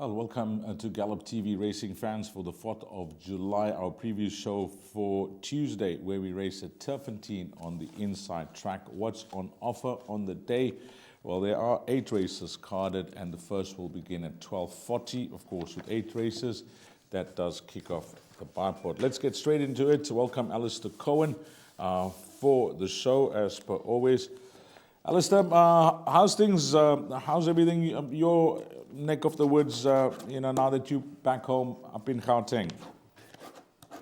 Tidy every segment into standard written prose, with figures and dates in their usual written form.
Well, welcome to Gallop TV racing fans for the 4th of July, our preview show for Tuesday, where we race at Turffontein on the inside track. What's on offer on the day? Well, there are 8 races carded, and the first will begin at 12:40, of course, with 8 races. That does kick off the bipod. Let's get straight into it. Welcome Alistair Cohen for the show, as per always. Alistair, how's things? How's everything? Your neck of the woods, now that you're back home up in Gauteng?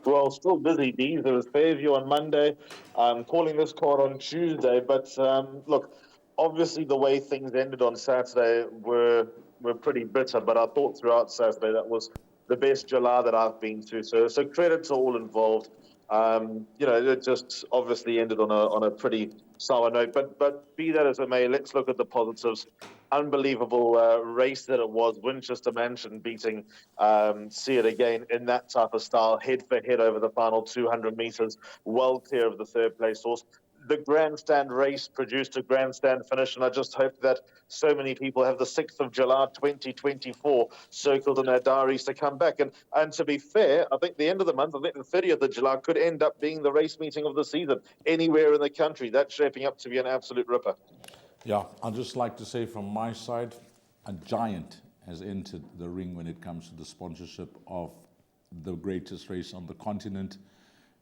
Well, still busy, Dean. There was Fairview on Monday. I'm calling this card on Tuesday. But look, obviously the way things ended on Saturday were pretty bitter. But I thought throughout Saturday that was the best July that I've been to. So credit to all involved. It just obviously ended on a pretty sour note. But be that as it may, let's look at the positives. Unbelievable race that it was. Winchester Mansion beating See It Again in that type of style, head for head over the final 200 meters, well clear of the third place horse. The grandstand race produced a grandstand finish, and I just hope that so many people have the 6th of July 2024 circled in their diaries to come back. And to be fair, I think the end of the month, I think the 30th of July could end up being the race meeting of the season anywhere in the country. That's shaping up to be an absolute ripper. Yeah, I'd just like to say from my side, a giant has entered the ring when it comes to the sponsorship of the greatest race on the continent,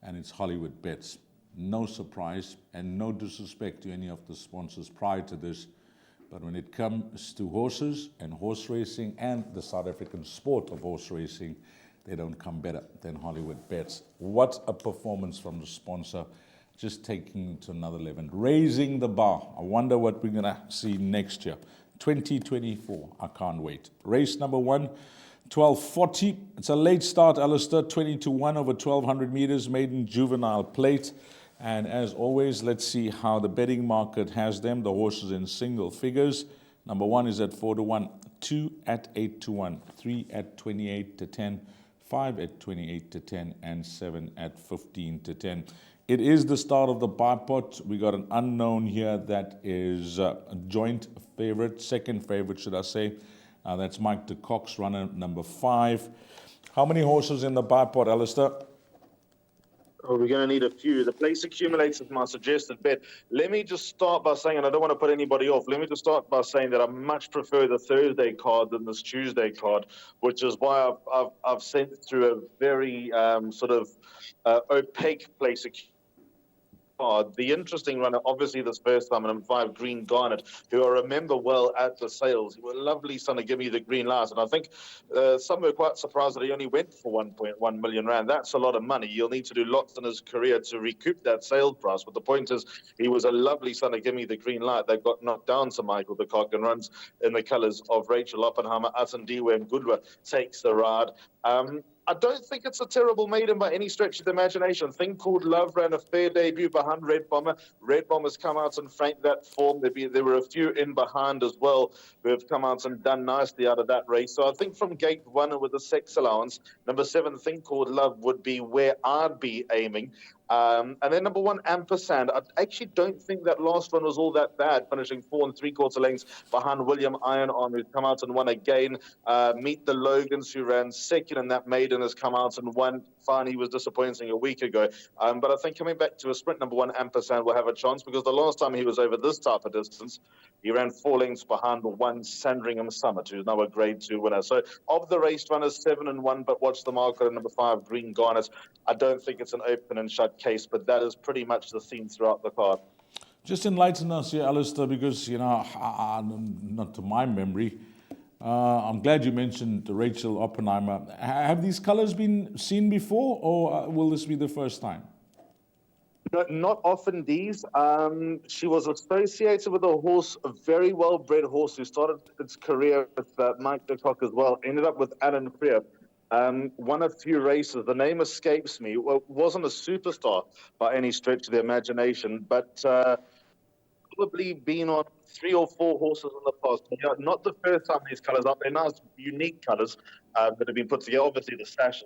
and it's Hollywoodbets. No surprise and no disrespect to any of the sponsors prior to this, but when it comes to horses and horse racing and the South African sport of horse racing, they don't come better than Hollywoodbets. What a performance from the sponsor, just taking it to another level, raising the bar. I wonder what we're going to see next year, 2024. I can't wait. Race number 1, 12:40. It's a late start, Alistair, 20-1 over 1,200 meters, maiden juvenile plate. And as always, let's see how the betting market has them. The horses in single figures. Number 1 is at 4-1, 2 at 8-1, 3 at 28-10, 5 at 28-10, and 7 at 15-10. It is the start of the bipod. We got an unknown here that is a joint favorite, second favorite, should I say. That's Mike de Cox, runner number 5. How many horses in the bipod, Alistair? Oh, we're going to need a few. The place accumulates is my suggested bet. Let me just start by saying, and I don't want to put anybody off, let me just start by saying that I much prefer the Thursday card than this Tuesday card, which is why I've sent through a very opaque place accumulation. The interesting runner, obviously this first time, and 5 Green Garnet, who I remember well at the sales. He was a lovely son to give me the green light, and I think some were quite surprised that he only went for 1.1 million rand. That's a lot of money. You'll need to do lots in his career to recoup that sale price. But the point is, he was a lovely son to give me the green light. They got knocked down to Michael de Kock and runs in the colours of Rachel Oppenheimer. Atandiwe and Goodwa takes the ride. I don't think it's a terrible maiden by any stretch of the imagination. Thing Called Love ran a fair debut behind Red Bomber. Red Bomber's come out and franked that form. There were a few in behind as well who have come out and done nicely out of that race. So I think from gate 1 with the sex allowance, number 7, Thing Called Love, would be where I'd be aiming. And then number 1, Ampersand. I actually don't think that last one was all that bad, finishing 4 3/4 lengths behind William Ironarm, who's come out and won again. Meet the Logans, who ran second in that maiden, has come out and won. Fine, he was disappointing a week ago. But I think coming back to a sprint, number 1, Ampersand will have a chance, because the last time he was over this type of distance, he ran 4 lengths behind the 1 Sandringham Summit, who's now a Grade 2 winner. So of the race runners, 7 and 1, but watch the market at number 5, Green Garnet. I don't think it's an open and shut case, but that is pretty much the theme throughout the card. Just enlighten us here, Alistair, because, not to my memory, I'm glad you mentioned Rachel Oppenheimer. Have these colours been seen before, or will this be the first time? Not often, these. She was associated with a horse, a very well-bred horse, who started its career with Mike de Kock as well, ended up with Alan Freer. Won a few races. The name escapes me. Well, wasn't a superstar by any stretch of the imagination, but probably been on 3 or 4 horses in the past. Yeah, not the first time these colours up. They're nice, unique colours that have been put together. Obviously, the sash,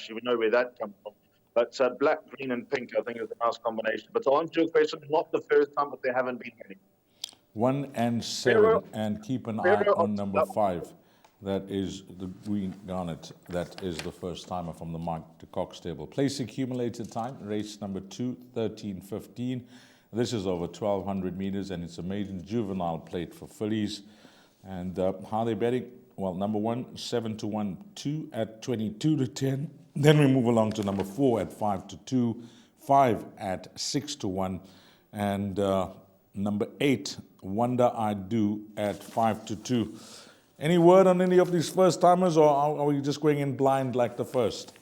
you would know where that comes from. But black, green, and pink, I think, is a nice combination. But to answer your question, not the first time, but there haven't been many. 1 and 7, and keep an eye on number 5. That is the Green Garnet. That is the first timer from the Mike de Kock stable. Place accumulated time, race number 2, 13:15. This is over 1,200 meters, and it's a maiden juvenile plate for fillies. And how they betting? Well, number 1, 7-1, 2 at 22-10. Then we move along to number 4 at 5-2, 5 at 6-1, and number 8, Wonder I Do at 5-2. Any word on any of these first timers, or are we just going in blind like the first?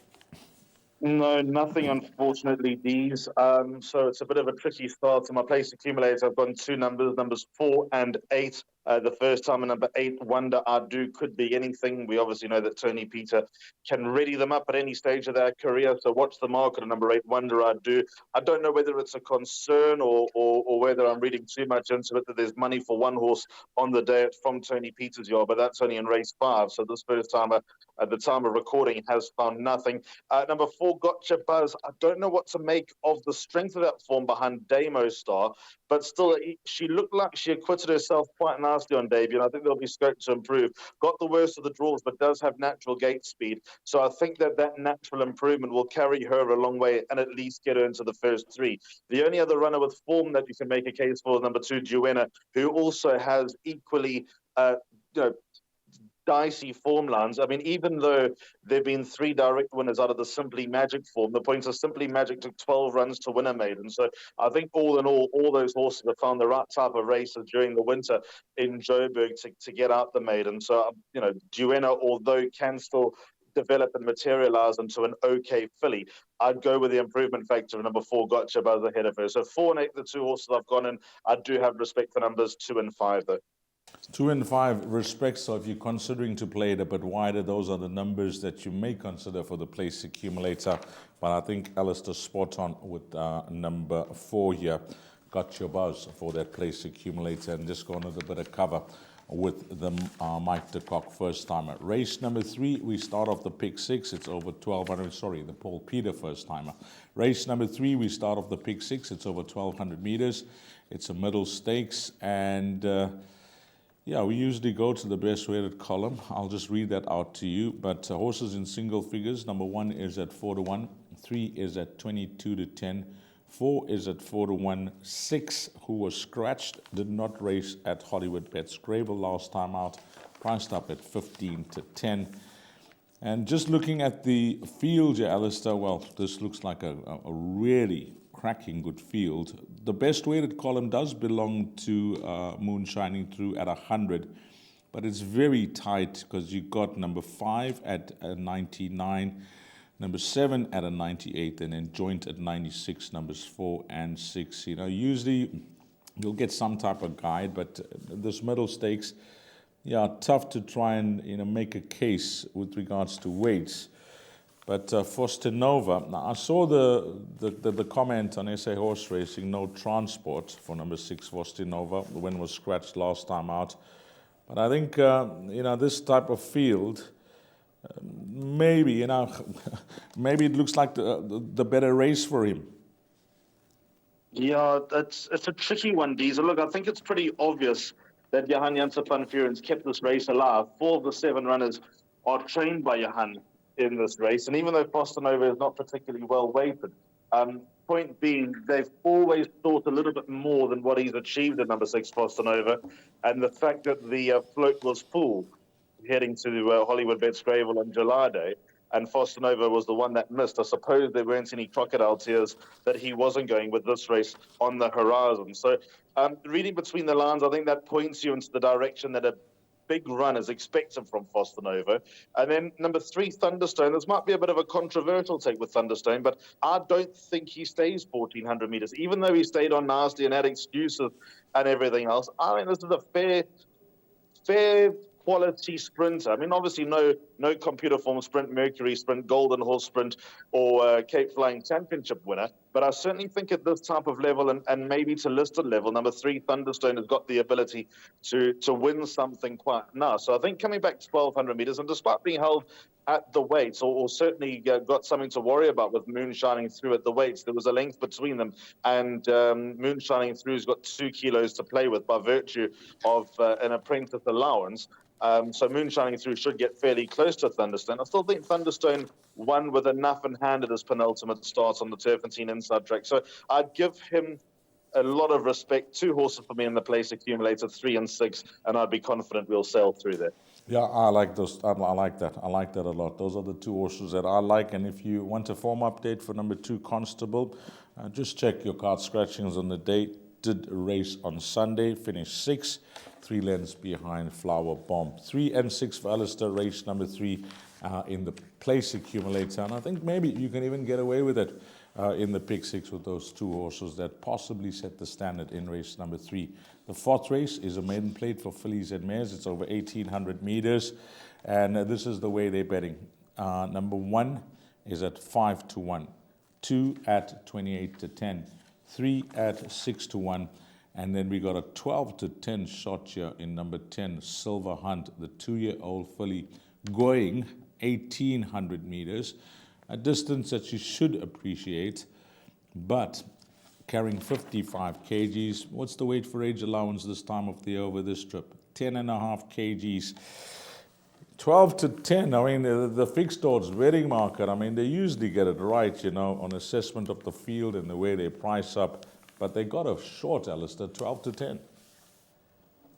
No, nothing, unfortunately, Dees. So it's a bit of a tricky start. So my place accumulator, I've gone 2 numbers 4 and 8. The first time, number 8, Wonder I Do, could be anything. We obviously know that Tony Peter can ready them up at any stage of their career. So watch the market on number 8, Wonder I Do. I don't know whether it's a concern or whether I'm reading too much into it that there's money for one horse on the day from Tony Peter's yard, but that's only in race 5. So this first timer, at the time of recording, has found nothing. Number 4, Gotcha Buzz. I don't know what to make of the strength of that form behind Damo Star, but still, she looked like she acquitted herself quite nicely on debut, and I think there'll be scope to improve. Got the worst of the draws, but does have natural gate speed. So I think that natural improvement will carry her a long way and at least get her into the first 3. The only other runner with form that you can make a case for is number 2, Duenna, who also has equally, dicey form lines. I mean, even though there have been 3 direct winners out of the Simply Magic form, the points of Simply Magic took 12 runs to win a maiden. So I think all in all those horses have found the right type of races during the winter in Joburg to get out the maiden. So, Duenna, although can still develop and materialize into an okay filly, I'd go with the improvement factor of number 4, Gotcha Buzz, ahead of her. So 4 and 8, the 2 horses I've gone in. I do have respect for numbers 2 and 5, though. 2 and 5 respect. So if you're considering to play it a bit wider, those are the numbers that you may consider for the place accumulator. But I think Alistair's spot on with number 4 here. Got your buzz for that place accumulator, and just going with a bit of cover with the Mike de Kock first timer. Race number 3, we start off the pick 6. It's over 1,200. Sorry, the Paul Peter first timer. Race number 3, we start off the pick 6. It's over 1,200 meters. It's a middle stakes, and yeah, we usually go to the best rated column. I'll just read that out to you. But horses in single figures. Number 1 is at 4-1. 3 is at 22-10. 4 is at 4-1. 6, who was scratched, did not race at Hollywoodbets Greyville last time out. Priced up at 15-10. And just looking at the field here, Alistair, well, this looks like a really cracking good field. The best weighted column does belong to Moonshining Through at 100, but it's very tight because you got number 5 at 99, number 7 at a 98, and then Joint at 96, numbers 4 and 6. Usually you'll get some type of guide, but this middle stakes, yeah, tough to try and make a case with regards to weights. But Forstanova, now I saw the comment on SA Horse Racing, no transport for number 6 Forstanova. The win was scratched last time out. But I think, this type of field, maybe maybe it looks like the better race for him. Yeah, it's a tricky one, Diesel. Look, I think it's pretty obvious that Johan Janssen van Vuuren's kept this race alive. 4 of the 7 runners are trained by Johan in this race, and even though Forstanova is not particularly well weighted, point being, they've always thought a little bit more than what he's achieved at number 6 Forstanova, and the fact that the float was full heading to Hollywoodbets Greyville on July Day, and Forstanova was the one that missed. I suppose there weren't any crocodile tears that he wasn't going with this race on the horizon. So reading between the lines, I think that points you into the direction that a big run is expected from Forstanova. And then number 3, Thunderstone. This might be a bit of a controversial take with Thunderstone, but I don't think he stays 1,400 meters, even though he stayed on nasty and had excuses and everything else. I mean, this is a fair quality sprinter. I mean, obviously no computer form sprint, Mercury sprint, Golden Horse sprint, or Cape Flying Championship winner. But I certainly think at this type of level and maybe to listed level, number 3, Thunderstone, has got the ability to win something quite nice. So I think coming back to 1,200 meters, and despite being held at the weights, or certainly got something to worry about with Moonshining Through at the weights, there was a length between them, and Moonshining Through's got 2 kilos to play with by virtue of an apprentice allowance. So Moonshining Through should get fairly close to Thunderstone. I still think Thunderstone won with enough in hand at his penultimate start on the Turffontein inside track. So I'd give him a lot of respect. 2 horses for me in the place accumulator, 3 and 6, and I'd be confident we'll sail through there. Yeah, I like those. I like that. I like that a lot. Those are the 2 horses that I like. And if you want a form update for number 2, Constable, just check your card scratchings on the day. Did race on Sunday, finished 6, 3 lengths behind Flower Bomb. 3 and 6 for Alistair, race number 3 in the place accumulator. And I think maybe you can even get away with it in the pick 6 with those 2 horses that possibly set the standard in race number 3. The 4th race is a maiden plate for fillies and mares. It's over 1,800 meters. And this is the way they're betting. Number 1 is at 5 to 1. 2 at 28 to 10. 3 at 6 to 1. And then we got a 12 to 10 shot here in number 10, Silver Hunt, the 2-year-old filly, going 1,800 meters, a distance that you should appreciate, but carrying 55 kgs. What's the weight for age allowance this time of the year over this trip? 10.5 kgs. 12 to 10, I mean, the fixed odds betting market, I mean, they usually get it right, you know, on assessment of the field and the way they price up, but they got a short, Alistair, 12 to 10.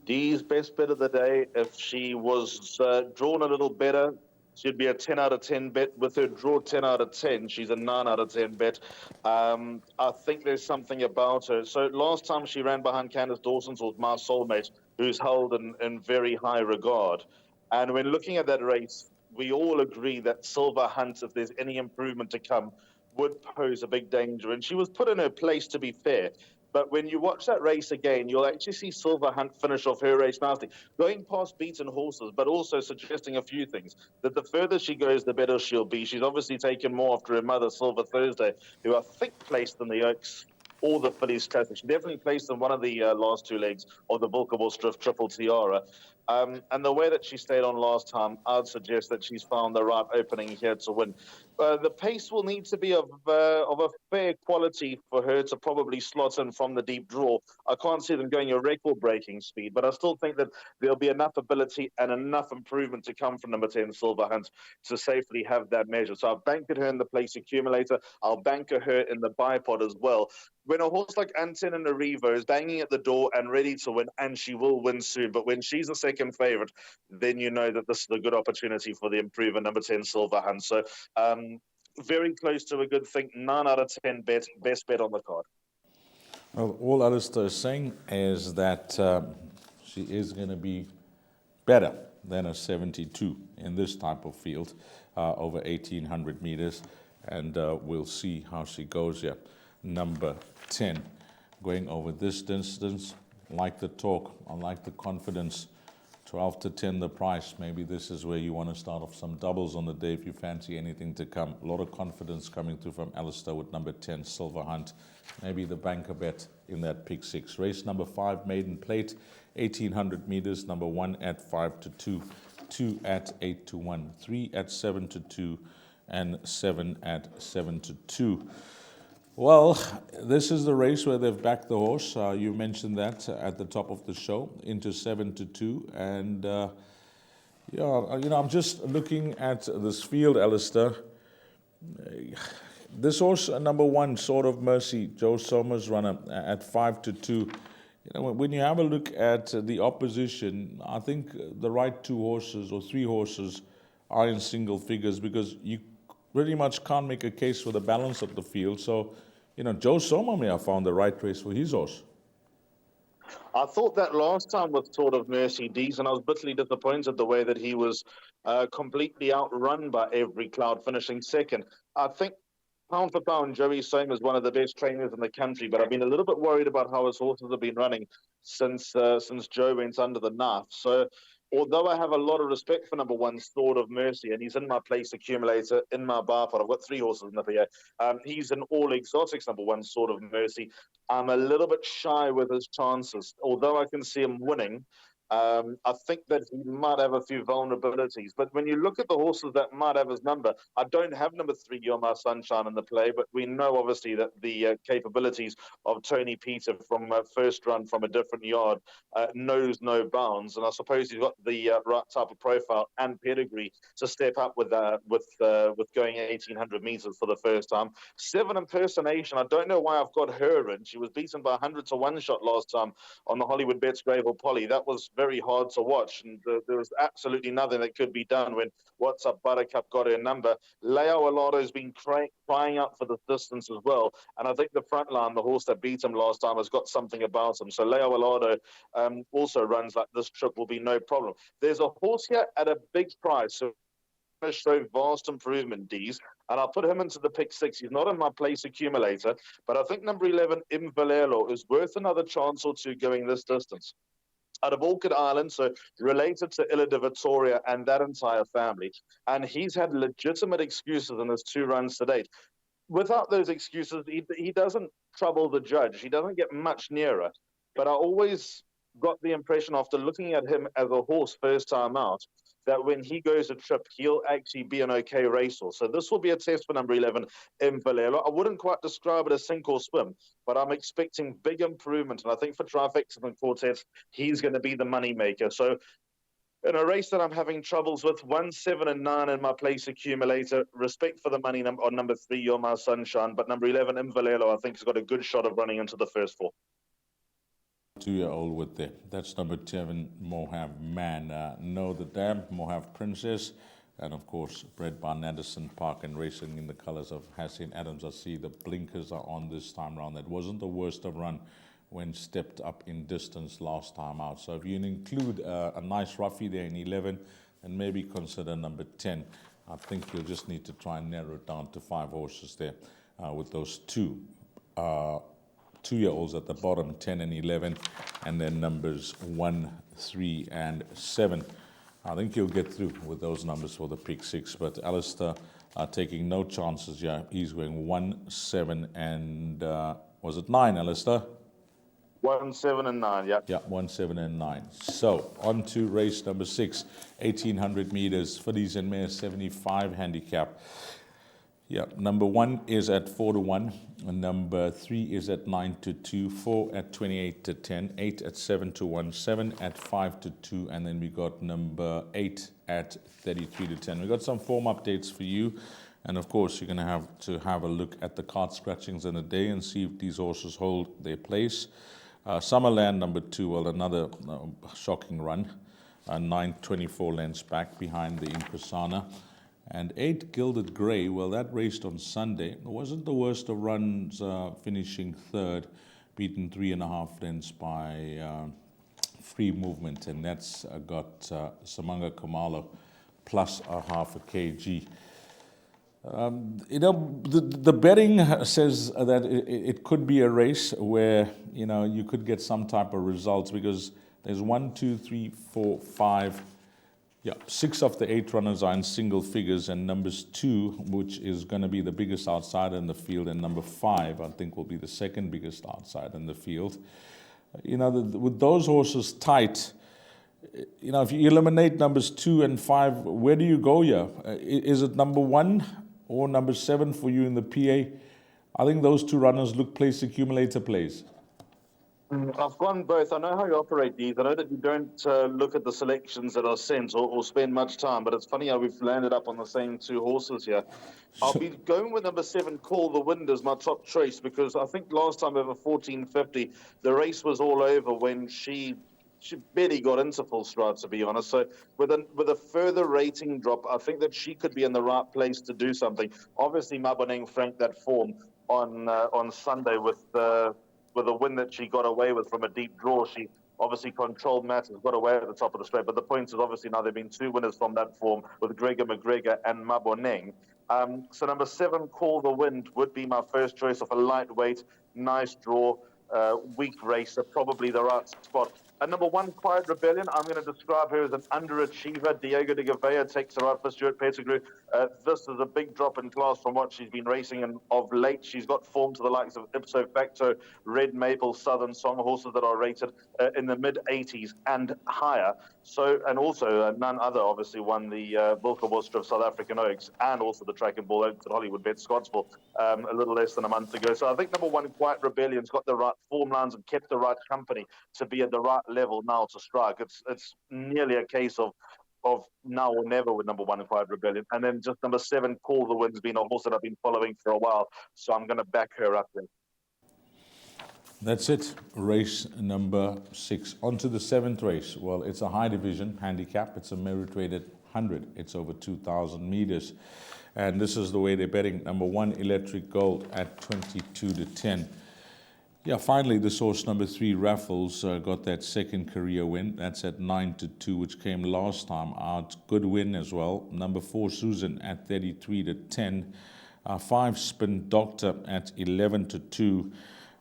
Dee's best bet of the day. If she was drawn a little better, she'd be a 10 out of 10 bet. With her draw 10 out of 10, she's a 9 out of 10 bet. I think there's something about her. So last time she ran behind Candice Dawson's was My Soulmate, who's held in very high regard. And when looking at that race, we all agree that Silver Hunt, if there's any improvement to come, would pose a big danger. And she was put in her place, to be fair. But when you watch that race again, you'll actually see Silver Hunt finish off her race nicely, going past beaten horses, but also suggesting a few things. That the further she goes, the better she'll be. She's obviously taken more after her mother, Silver Thursday, who I think placed in the Oaks or the Fillies Classic. She definitely placed in one of the last 2 legs of the Volkerbos Triple Tiara. And the way that she stayed on last time, I'd suggest that she's found the right opening here to win. The pace will need to be of a fair quality for her to probably slot in from the deep draw. I can't see them going a record-breaking speed, but I still think that there'll be enough ability and enough improvement to come from number 10, Silver Hunt, to safely have that measure. So I've banked her in the place accumulator. I'll banker her in the bipod as well. When a horse like Antananarivo is banging at the door and ready to win, and she will win soon, but when she's a second favourite, then you know that this is a good opportunity for the improver, number 10, Silver Hunt. So very close to a good thing. 9 out of 10 bet, best bet on the card. Well, all Alistair is saying is that she is going to be better than a 72 in this type of field, over 1,800 meters, and we'll see how she goes here. Number 10, going over this distance, like the talk, I like the confidence. 12 to 10 the price. Maybe this is where you want to start off some doubles on the day if you fancy anything to come. A lot of confidence coming through from Alistair with number 10, Silver Hunt. Maybe the banker bet in that pick 6. Race number 5, Maiden Plate, 1,800 meters. Number 1 at 5 to 2, 2 at 8 to 1, 3 at 7 to 2, and 7 at 7 to 2. Well, this is the race where they've backed the horse. You mentioned that at the top of the show, into 7 to 2. And, yeah, you know, I'm just looking at this field, Alistair. This horse, number 1, Sword of Mercy, Joe Somers runner at 5 to 2. You know, when you have a look at the opposition, I think the right 2 horses or 3 horses are in single figures because you pretty much can't make a case for the balance of the field. So, you know, Joe Sommer may have found the right race for his horse. I thought that last time with Sword of Mercy, Dees, and I was bitterly disappointed the way that he was completely outrun by Every Cloud, finishing second. I think pound for pound, Joey Somer is one of the best trainers in the country, but I've been a little bit worried about how his horses have been running since Joe went under the knife. So, although I have a lot of respect for number 1, Sword of Mercy, and he's in my place accumulator, in my bar pot. I've got 3 horses in the PA. He's an all exotics number 1, Sword of Mercy. I'm a little bit shy with his chances. Although I can see him winning, I think that he might have a few vulnerabilities. But when you look at the horses that might have his number, I don't have number 3, You're My Sunshine, in the play, but we know obviously that the capabilities of Tony Peter from first run from a different yard knows no bounds. And I suppose he's got the right type of profile and pedigree to step up with going 1,800 meters for the first time. 7 Impersonation, I don't know why I've got her in. She was beaten by 100 to 1 shot last time on the Hollywoodbets Greyville Polly. That was very hard to watch, and there was absolutely nothing that could be done when What's Up Buttercup got her number. Leo Alado's been crying out for the distance as well, and I think the front line, the horse that beat him last time, has got something about him. So Leo Alado also runs like this trip will be no problem. There's a horse here at a big price, so show vast improvement, D's, and I'll put him into the pick 6. He's not in my place accumulator, but I think number 11, Imvalelo, is worth another chance or two going this distance. Out of Orchid Island, so related to Illa de Vittoria and that entire family, and he's had legitimate excuses in his 2 runs to date. Without those excuses, he doesn't trouble the judge. He doesn't get much nearer, but I always got the impression after looking at him as a horse first time out that when he goes a trip, he'll actually be an okay racehorse. So this will be a test for number 11, Imvalelo. I wouldn't quite describe it as sink or swim, but I'm expecting big improvement. And I think for Trifecta and Quartet, he's going to be the money maker. So in a race that I'm having troubles with, 1, 7, and 9 in my place accumulator. Respect for the money on number 3, You're My Sunshine. But number 11, Imvalelo, I think has got a good shot of running into the first 4. 2-year-old with there. That's number 7, Mohave Man. Know the Dam, Mohave Princess, and of course, bred by Anderson Park and racing in the colors of Hassan Adams. I see the blinkers are on this time round. That wasn't the worst of run when stepped up in distance last time out. So if you include a nice roughie there in 11, and maybe consider number 10, I think you'll just need to try and narrow it down to 5 horses there with those 2-year-olds at the bottom, 10 and 11, and then numbers 1, 3, and 7. I think you'll get through with those numbers for the pick 6, but Alistair taking no chances. Yeah, he's going 1, 7, and was it 9, Alistair? 1, 7, and 9, yeah. Yeah, 1, 7, and 9. So, on to race number 6, 1,800 meters, fillies and mares, 75 handicap. Yeah, number 1 is at 4 to 1, and number 3 is at 9 to 2, 4 at 28 to 10, 8 at 7 to 1, 7 at 5 to 2, and then we got number 8 at 33 to 10. We got some form updates for you, and of course you're going to have a look at the card scratchings in the day and see if these horses hold their place. Summerland number 2, well, another shocking run, 9.24 lengths back behind the Impresana. And 8 Gilded Grey, well, that raced on Sunday. It wasn't the worst of runs, finishing 3rd, beaten 3.5 lengths by Free Movement, and that's got Samanga Kamalo plus a half a kg. The betting says that it could be a race where, you could get some type of results because there's 1, 2, 3, 4, 5, 6 of the 8 runners are in single figures, and numbers 2, which is going to be the biggest outsider in the field, and number 5, I think, will be the second biggest outsider in the field. With those horses tight, if you eliminate numbers 2 and 5, where do you go here? Is it number 1 or number 7 for you in the PA? I think those 2 runners look place accumulator plays. I've gone both. I know how you operate these. I know that you don't look at the selections that are sent or spend much time, but it's funny how we've landed up on the same 2 horses here. I'll be going with number 7, Call the Wind, as my top choice, because I think last time over 1450, the race was all over when she barely got into full stride, to be honest. So with a further rating drop, I think that she could be in the right place to do something. Obviously, Maboneng franked that form on Sunday with a win that she got away with from a deep draw. She obviously controlled matters, got away at the top of the straight. But the point is, obviously, now there have been 2 winners from that form with Gregor McGregor and Maboneng. So number 7, Call the Wind, would be my first choice of a lightweight, nice draw, weak racer, probably the right spot. At number 1, Quiet Rebellion, I'm going to describe her as an underachiever. Diego de Gavea takes her out for Stuart Pettigrew. This is a big drop in class from what she's been racing in of late. She's got form to the likes of Ipso Facto, Red Maple, Southern Song, horses that are rated in the mid-80s and higher. So, and also none other obviously won the Wilkebostra of South African Oaks and also the Track and Ball Oaks at Hollywoodbets Scottsville a little less than a month ago. So I think number 1, Quiet Rebellion's got the right form lines and kept the right company to be at the right level now to strike. It's nearly a case of now or never with number 1, Quiet Rebellion. And then just number 7, Call the Wind's been a horse that I've been following for a while. So I'm going to back her up there. That's it, race number 6. On to the 7th race. Well, it's a high division handicap. It's a merit-rated 100. It's over 2,000 meters. And this is the way they're betting. Number 1, Electric Gold at 22-10. Yeah, finally, this horse, number 3, Raffles, got that second career win. That's at 9-2, which came last time out. Good win as well. Number 4, Susan at 33-10. 5, Spin Doctor at 11-2.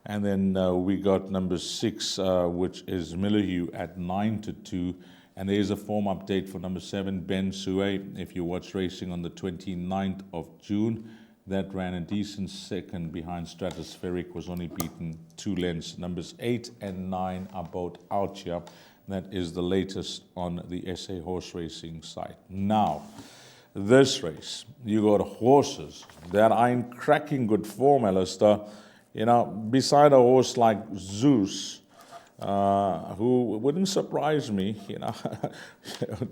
And then we got number 6, which is Millahue at 9-2. And there's a form update for number 7, Ben Sue. If you watch racing on the 29th of June, that ran a decent second behind Stratospheric, was only beaten 2 lengths. Numbers 8 and 9 are both out here. That is the latest on the SA horse racing site. Now, this race, you got horses that are in cracking good form, Alistair. You know, beside a horse like Zeus, who wouldn't surprise me, you know,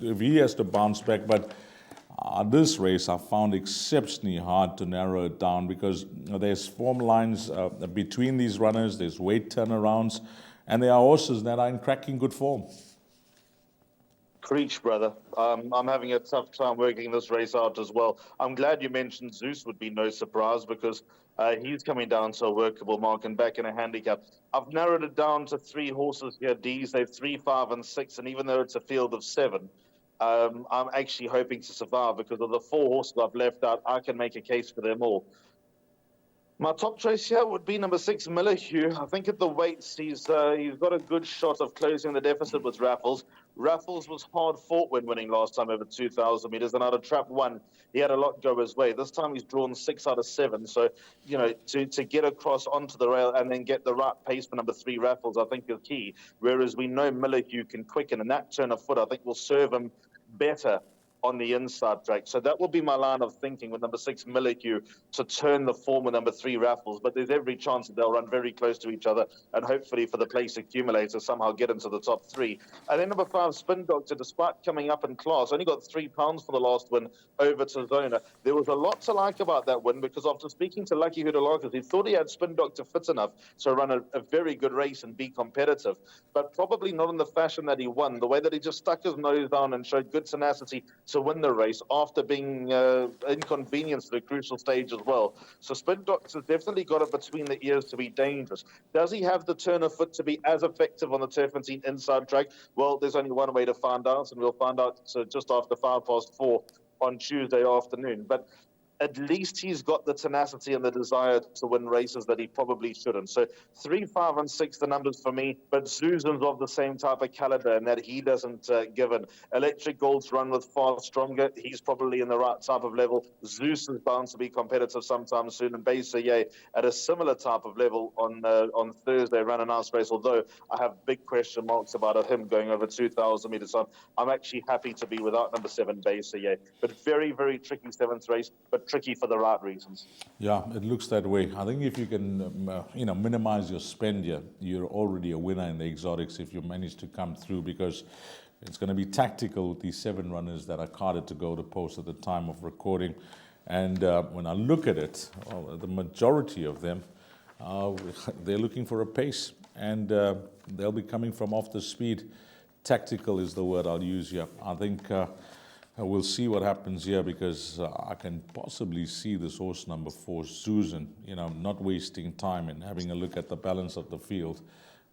if he has to bounce back. But this race I found exceptionally hard to narrow it down because there's form lines between these runners, there's weight turnarounds, and there are horses that are in cracking good form. Preach, brother. I'm having a tough time working this race out as well. I'm glad you mentioned Zeus would be no surprise because he's coming down to a workable mark and back in a handicap. I've narrowed it down to 3 horses here, D's. They've 3, 5, and 6, and even though it's a field of 7, I'm actually hoping to survive because of the 4 horses I've left out. I can make a case for them all. My top choice here would be number 6, Millahue. I think at the weights, he's got a good shot of closing the deficit with Raffles. Raffles was hard fought when winning last time over 2,000 meters, and out of trap 1, he had a lot go his way. This time he's drawn 6 out of 7. So, you know, to get across onto the rail and then get the right pace for number 3, Raffles, I think is key. Whereas we know Millahue can quicken, and that turn of foot, I think, will serve him better on the inside track. So that will be my line of thinking with number 6, Millahue, to turn the form with number 3, Raffles. But there's every chance that they'll run very close to each other and hopefully for the place accumulator somehow get into the top 3. And then number 5, Spin Doctor, despite coming up in class, only got £3 for the last win over to Zona. There was a lot to like about that win because after speaking to Lucky Hudolakis, he thought he had Spin Doctor fit enough to run a very good race and be competitive, but probably not in the fashion that he won. The way that he just stuck his nose down and showed good tenacity to win the race after being inconvenienced at a crucial stage as well. So Spin Doctor's definitely got it between the ears to be dangerous. Does he have the turn of foot to be as effective on the Turffontein inside track? Well, there's only one way to find out, and we'll find out just after 4:05 on Tuesday afternoon. But at least he's got the tenacity and the desire to win races that he probably shouldn't. So 3, 5, and 6, the numbers for me. But Susan's of the same type of caliber in that he doesn't give in. Electric Gold's run with far stronger. He's probably in the right type of level. Zeus is bound to be competitive sometime soon. And Basaye at a similar type of level on Thursday, ran a nice race. Although I have big question marks about him going over 2,000 meters. So I'm actually happy to be without number 7, Basaye. But very, very tricky 7th race. But tricky for the right reasons. Yeah, it looks that way. I think if you can, minimize your spend here, you're already a winner in the exotics if you manage to come through, because it's going to be tactical with these 7 runners that are carded to go to post at the time of recording. And when I look at it, well, the majority of them, they're looking for a pace, and they'll be coming from off the speed. Tactical is the word I'll use here. I think we'll see what happens here, because I can possibly see this horse number 4, Susan, not wasting time and having a look at the balance of the field.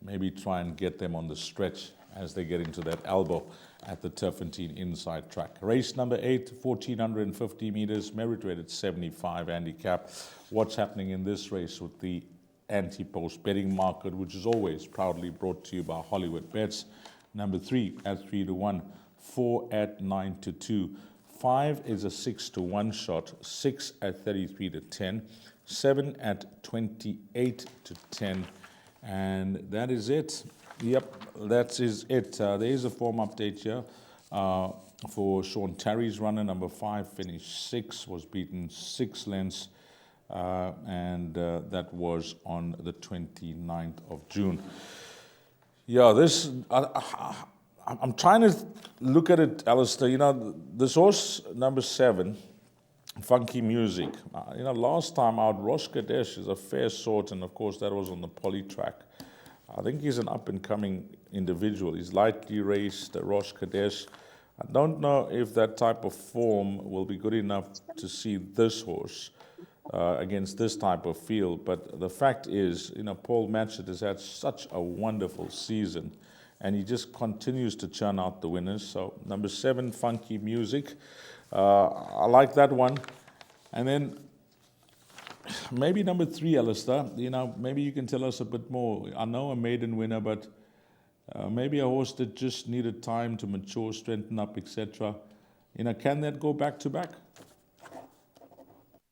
Maybe try and get them on the stretch as they get into that elbow at the Turffontein inside track. Race number 8, 1,450 meters, merit rated 75 handicap. What's happening in this race with the anti-post betting market, which is always proudly brought to you by Hollywoodbets. Number 3 at 3-1, 4 at 9-2, 5 is a 6-1 shot, 6 at 33-10, 7 at 28-10, and that is it. Yep, that is it. There is a form update here for Sean Terry's runner. Number 5 finished 6, was beaten 6 lengths, and that was on the 29th of June. Yeah, this, I'm trying to look at it, Alistair. You know, this horse, number 7, Funky Music. You know, last time out, Rosh Kadesh is a fair sort, and of course that was on the poly track. I think he's an up-and-coming individual. He's lightly raced, Rosh Kadesh. I don't know if that type of form will be good enough to see this horse against this type of field. But the fact is, you know, Paul Matchett has had such a wonderful season, and he just continues to churn out the winners. So number 7, Funky Music. I like that one. And then maybe number 3, Alistair. You know, maybe you can tell us a bit more. I know a maiden winner, but maybe a horse that just needed time to mature, strengthen up, etc. You know, can that go back to back?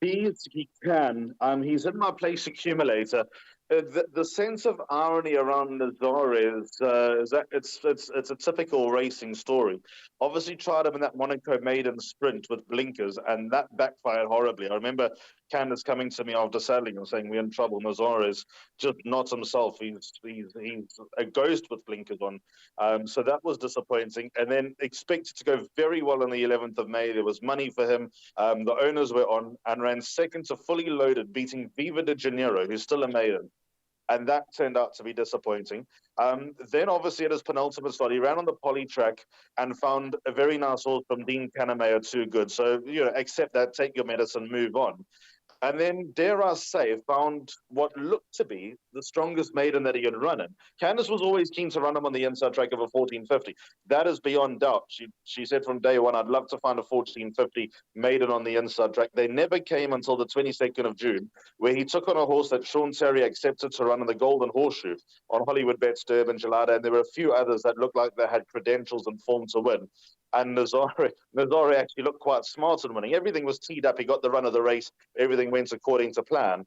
He can. He's in my place accumulator. The sense of irony around Nazar is that it's a typical racing story. Obviously tried him in that Monaco maiden sprint with blinkers, and that backfired horribly. I remember Candace coming to me after saddling and saying, "We're in trouble. Nazar is just not himself. He's a ghost with blinkers on." So that was disappointing. And then expected to go very well on the 11th of May. There was money for him. The owners were on and ran second to Fully Loaded, beating Viva de Janeiro, who's still a maiden. And that turned out to be disappointing. Then, obviously, at his penultimate start, he ran on the poly track and found a very nice horse from Dean Canamayor, Too Good. So, you know, accept that, take your medicine, move on. And then, dare I say, found what looked to be the strongest maiden that he had run in. Candace was always keen to run him on the inside track of a 1450. That is beyond doubt. She said from day one, "I'd love to find a 1450 maiden on the inside track." They never came until the 22nd of June, where he took on a horse that Sean Terry accepted to run in the Golden Horseshoe on Hollywoodbets Durbanville, and there were a few others that looked like they had credentials and form to win. And Nazare actually looked quite smart in winning. Everything was teed up. He got the run of the race. Everything went according to plan.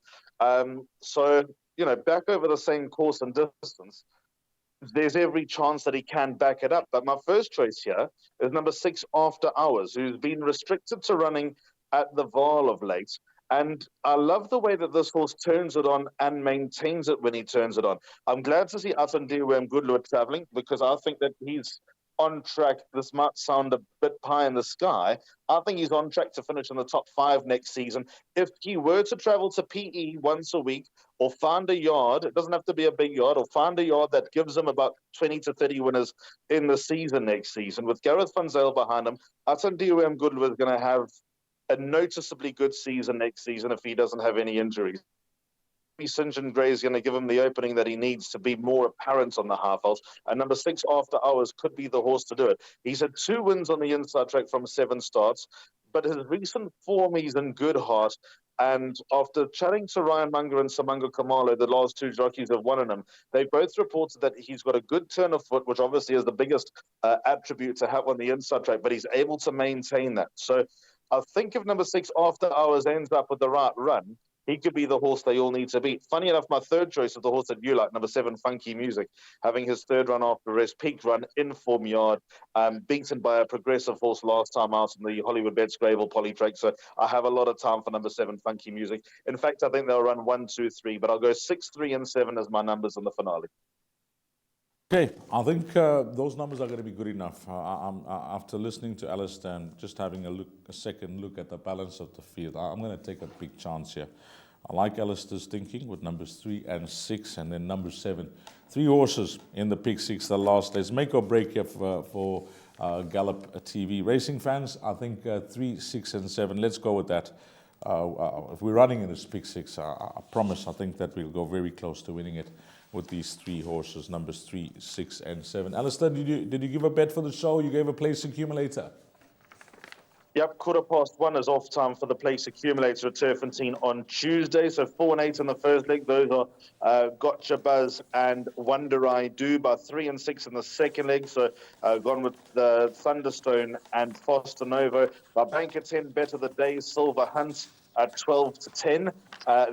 So, you know, back over the same course and distance, there's every chance that he can back it up. But my first choice here is number 6, After Hours, who's been restricted to running at the Vaal of late. And I love the way that this horse turns it on and maintains it when he turns it on. I'm glad to see Atandiwe Mgudlu traveling, because I think that he's on track. This might sound a bit pie in the sky. I think he's on track to finish in the top 5 next season. If he were to travel to PE once a week, or find a yard, it doesn't have to be a big yard, or find a yard that gives him about 20 to 30 winners in the season next season, with Gareth Van Zyl behind him, Atandiwe Mgudlu is going to have a noticeably good season next season if he doesn't have any injuries. St. John Gray is going to give him the opening that he needs to be more apparent on the half-hours. And number 6, After Hours, could be the horse to do it. He's had 2 wins on the inside track from 7 starts, but his recent form, he's in good heart. And after chatting to Ryan Munger and Samango Kamalo, the last 2 jockeys have won on him, they both reported that he's got a good turn of foot, which obviously is the biggest attribute to have on the inside track, but he's able to maintain that. So I think if number 6, After Hours, ends up with the right run, he could be the horse they all need to beat. Funny enough, my third choice is the horse that you like, number 7, Funky Music, having his 3rd run after rest, peak run in form yard, beaten by a progressive horse last time out in the Hollywoodbets Greyville poly track. So I have a lot of time for number 7, Funky Music. In fact, I think they'll run 1, 2, 3, but I'll go 6, 3, and 7 as my numbers in the finale. Okay, I think those numbers are going to be good enough. After listening to Alistair and just having a second look at the balance of the field, I'm going to take a big chance here. I like Alistair's thinking with numbers 3 and 6, and then number 7. 3 horses in the pick 6, the last days. Make or break here for Gallop TV racing fans. I think 3, 6, and 7. Let's go with that. If we're running in this pick 6, I promise I think that we'll go very close to winning it with these 3 horses, numbers 3, 6, and 7. Alistair, did you give a bet for the show? You gave a place accumulator? Yep, 1:15 is off time for the place accumulator at Turffontein on Tuesday. So 4 and 8 in the first leg. Those are Gotcha Buzz and Wonder I Do. By 3 and 6 in the second leg. So gone with the Thunderstone and Foster Novo. By Banker 10, Better the Day, Silver Hunt at 12 to 10.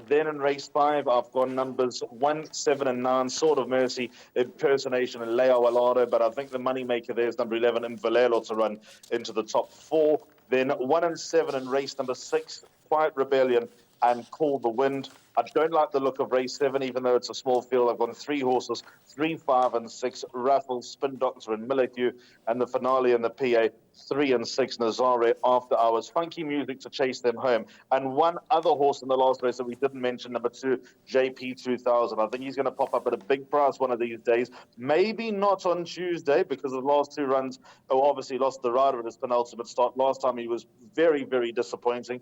Then in race 5, I've gone numbers 1, 7, and 9. Sword of Mercy, Impersonation, and Leo Alado. But I think the moneymaker there is number 11, Invalelo, to run into the top 4. Then 1 and 7 in race number 6, Quiet Rebellion and Call the Wind. I don't like the look of race 7, even though it's a small field. I've gone 3 horses, 3, 5, and 6, Raffles, Spin Doctor, and Milicu, and the finale in the PA, 3 and 6, Nazare After Hours. Funky music to chase them home. And one other horse in the last race that we didn't mention, number 2, JP 2000. I think he's going to pop up at a big price one of these days. Maybe not on Tuesday, because the last 2 runs, obviously lost the rider at his penultimate start. Last time he was very, very disappointing.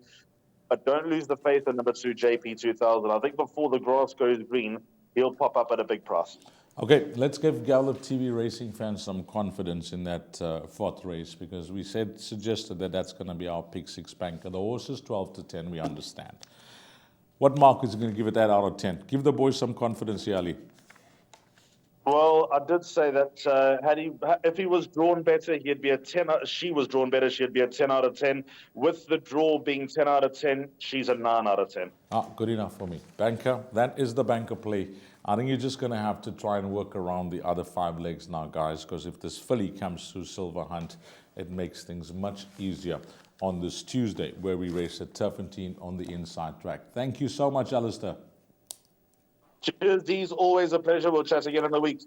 But don't lose the faith in number 2, JP 2000. I think before the grass goes green, he'll pop up at a big price. Okay, let's give Gallop TV racing fans some confidence in that 4th race, because we suggested that that's going to be our pick 6 banker. The horses 12 to 10, we understand. What mark is going to give it that out of 10? Give the boys some confidence here, Ali. Well, I did say that if he was drawn better, he'd be a 10. She was drawn better, she'd be a 10 out of 10. With the draw being 10 out of 10, she's a 9 out of 10. Good enough for me. Banker, that is the banker play. I think you're just going to have to try and work around the other 5 legs now, guys, because if this filly comes through Silver Hunt, it makes things much easier on this Tuesday, where we race at Turffontein on the inside track. Thank you so much, Alistair. Cheers, Dee's. Always a pleasure. We'll chat again in a week.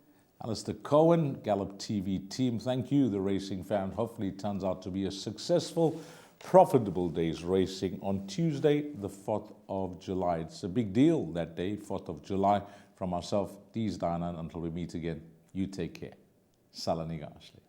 Alistair Cohen, Gallop TV team. Thank you, the racing fan. Hopefully it turns out to be a successful, profitable day's racing on Tuesday, the 4th of July. It's a big deal that day, 4th of July. From myself, Dee's Diana, until we meet again, you take care. Salaniga Ashley.